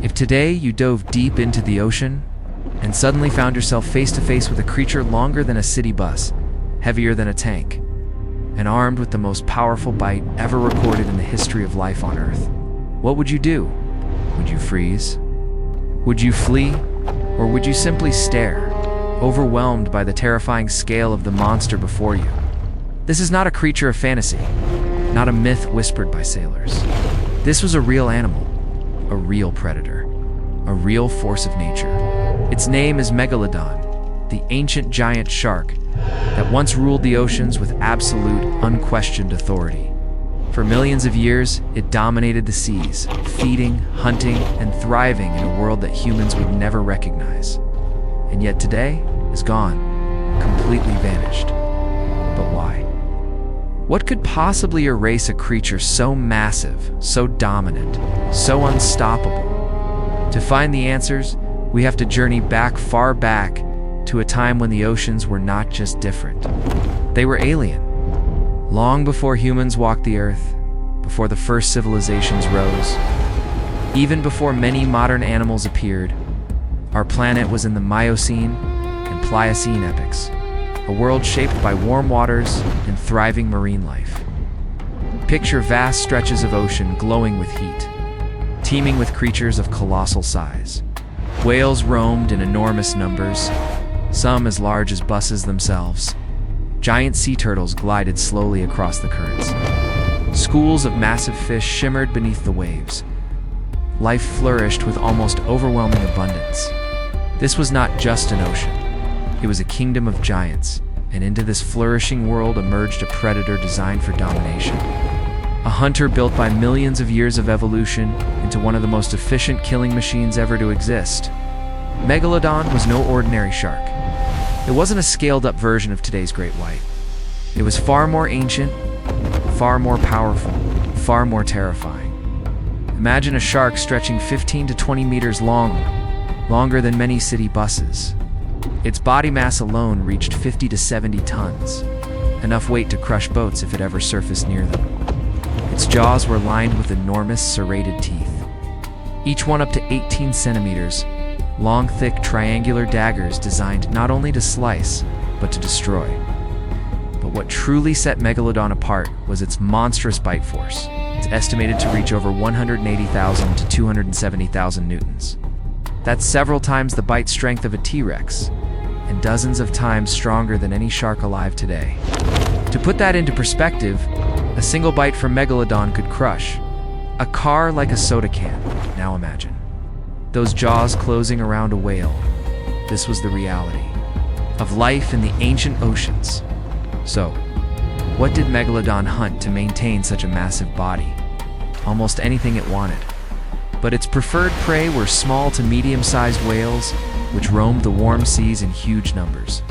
If today you dove deep into the ocean and suddenly found yourself face to face with a creature longer than a city bus, heavier than a tank, and armed with the most powerful bite ever recorded in the history of life on Earth, what would you do? Would you freeze? Would you flee? Or would you simply stare, overwhelmed by the terrifying scale of the monster before you? This is not a creature of fantasy, not a myth whispered by sailors. This was a real animal, a real predator, a real force of nature. Its name is Megalodon, the ancient giant shark that once ruled the oceans with absolute, unquestioned authority. For millions of years, it dominated the seas, feeding, hunting, and thriving in a world that humans would never recognize. And yet today is gone, completely vanished. But why? What could possibly erase a creature so massive, so dominant, so unstoppable? To find the answers, we have to journey far back, to a time when the oceans were not just different. They were alien. Long before humans walked the earth, before the first civilizations rose, even before many modern animals appeared, our planet was in the Miocene and Pliocene epochs, a world shaped by warm waters and thriving marine life. Picture vast stretches of ocean glowing with heat, teeming with creatures of colossal size. Whales roamed in enormous numbers, some as large as buses themselves. Giant sea turtles glided slowly across the currents. Schools of massive fish shimmered beneath the waves. Life flourished with almost overwhelming abundance. This was not just an ocean. It was a kingdom of giants, and into this flourishing world emerged a predator designed for domination. A hunter built by millions of years of evolution into one of the most efficient killing machines ever to exist. Megalodon was no ordinary shark. It wasn't a scaled-up version of today's great white. It was far more ancient, far more powerful, far more terrifying. Imagine a shark stretching 15 to 20 meters long, longer than many city buses. Its body mass alone reached 50 to 70 tons, enough weight to crush boats if it ever surfaced near them. Its jaws were lined with enormous serrated teeth, each one up to 18 centimeters, long, thick, triangular daggers designed not only to slice, but to destroy. But what truly set Megalodon apart was its monstrous bite force. It's estimated to reach over 180,000 to 270,000 newtons. That's several times the bite strength of a T-Rex, and dozens of times stronger than any shark alive today. To put that into perspective, a single bite from Megalodon could crush a car like a soda can. Now imagine those jaws closing around a whale. This was the reality of life in the ancient oceans. So, what did Megalodon hunt to maintain such a massive body? Almost anything it wanted. But its preferred prey were small to medium-sized whales, which roamed the warm seas in huge numbers.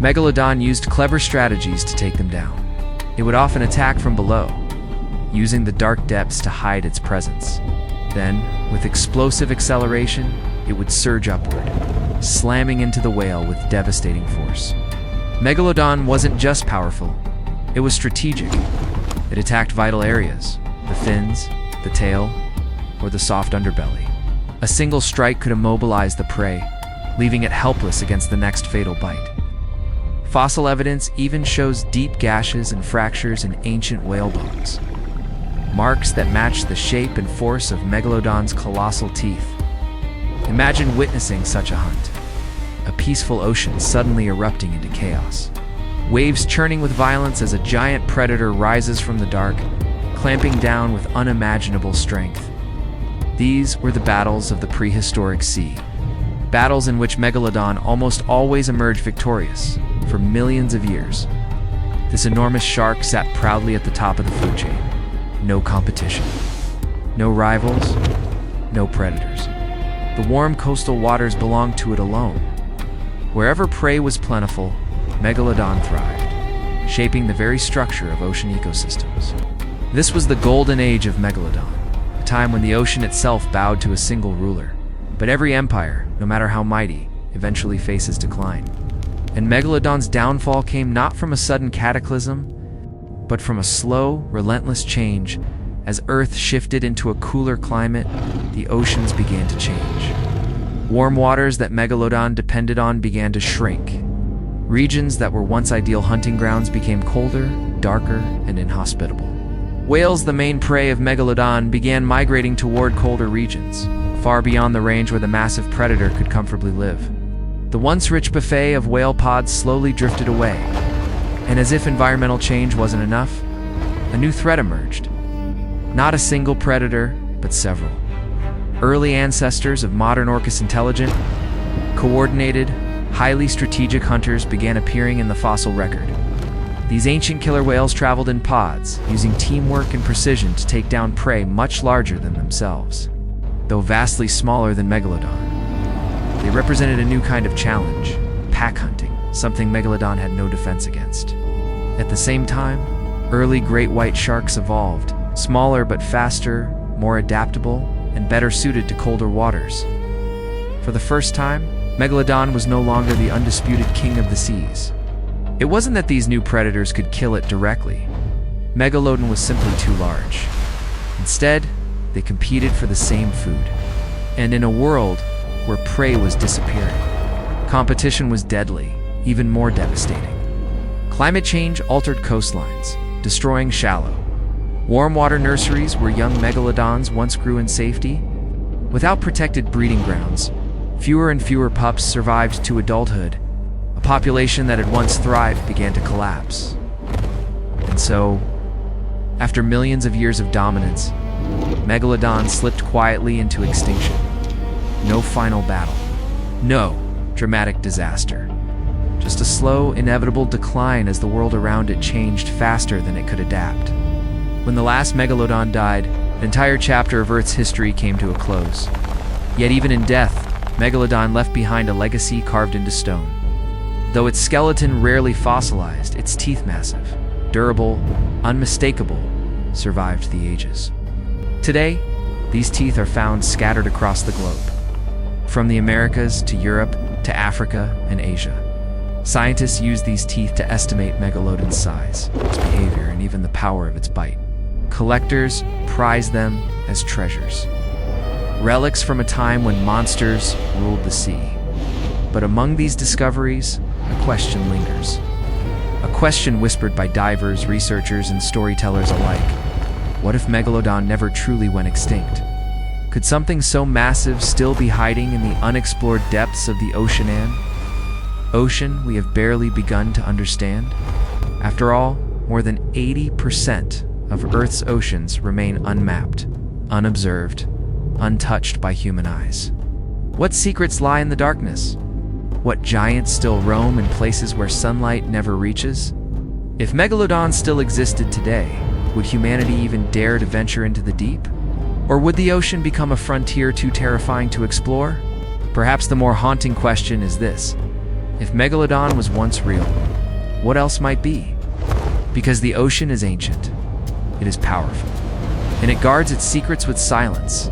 Megalodon used clever strategies to take them down. It would often attack from below, using the dark depths to hide its presence. Then, with explosive acceleration, it would surge upward, slamming into the whale with devastating force. Megalodon wasn't just powerful, it was strategic. It attacked vital areas, the fins, the tail, or the soft underbelly. A single strike could immobilize the prey, leaving it helpless against the next fatal bite. Fossil evidence even shows deep gashes and fractures in ancient whale bones, marks that match the shape and force of Megalodon's colossal teeth. Imagine witnessing such a hunt. A peaceful ocean suddenly erupting into chaos. Waves churning with violence as a giant predator rises from the dark, clamping down with unimaginable strength. These were the battles of the prehistoric sea. Battles in which Megalodon almost always emerged victorious for millions of years. This enormous shark sat proudly at the top of the food chain. No competition. No rivals. No predators. The warm coastal waters belonged to it alone. Wherever prey was plentiful, Megalodon thrived, shaping the very structure of ocean ecosystems. This was the golden age of Megalodon, a time when the ocean itself bowed to a single ruler. But every empire, no matter how mighty, eventually faces decline. And Megalodon's downfall came not from a sudden cataclysm, but from a slow, relentless change As Earth shifted into a cooler climate, the oceans began to change. Warm waters that Megalodon depended on began to shrink. Regions that were once ideal hunting grounds became colder, darker, and inhospitable. Whales, the main prey of Megalodon, began migrating toward colder regions, far beyond the range where the massive predator could comfortably live. The once rich buffet of whale pods slowly drifted away, and as if environmental change wasn't enough, a new threat emerged. Not a single predator, but several. Early ancestors of modern orcas intelligent, coordinated, highly strategic hunters began appearing in the fossil record. These ancient killer whales traveled in pods, using teamwork and precision to take down prey much larger than themselves. Though vastly smaller than Megalodon, they represented a new kind of challenge, pack hunting, something Megalodon had no defense against. At the same time, early great white sharks evolved, smaller but faster, more adaptable, and better suited to colder waters. For the first time, Megalodon was no longer the undisputed king of the seas. It wasn't that these new predators could kill it directly. Megalodon was simply too large. Instead, they competed for the same food. And in a world where prey was disappearing, competition was deadly, even more devastating. Climate change altered coastlines, destroying shallow, warm water nurseries where young megalodons once grew in safety. Without protected breeding grounds, fewer and fewer pups survived to adulthood. A population that had once thrived began to collapse. And so, after millions of years of dominance, Megalodon slipped quietly into extinction. No final battle. No dramatic disaster. Just a slow, inevitable decline as the world around it changed faster than it could adapt. When the last Megalodon died, an entire chapter of Earth's history came to a close. Yet even in death, Megalodon left behind a legacy carved into stone. Though its skeleton rarely fossilized, its teeth massive, durable, unmistakable, survived the ages. Today, these teeth are found scattered across the globe, from the Americas to Europe to Africa and Asia. Scientists use these teeth to estimate Megalodon's size, its behavior, and even the power of its bite. Collectors prize them as treasures, relics from a time when monsters ruled the sea. But among these discoveries, a question lingers. A question whispered by divers, researchers, and storytellers alike. What if Megalodon never truly went extinct? Could something so massive still be hiding in the unexplored depths of the ocean we have barely begun to understand? After all, more than 80% of Earth's oceans remain unmapped, unobserved, untouched by human eyes. What secrets lie in the darkness? What giants still roam in places where sunlight never reaches? If Megalodon still existed today, would humanity even dare to venture into the deep? Or would the ocean become a frontier too terrifying to explore? Perhaps the more haunting question is this: if Megalodon was once real, what else might be? Because the ocean is ancient, it is powerful, and it guards its secrets with silence.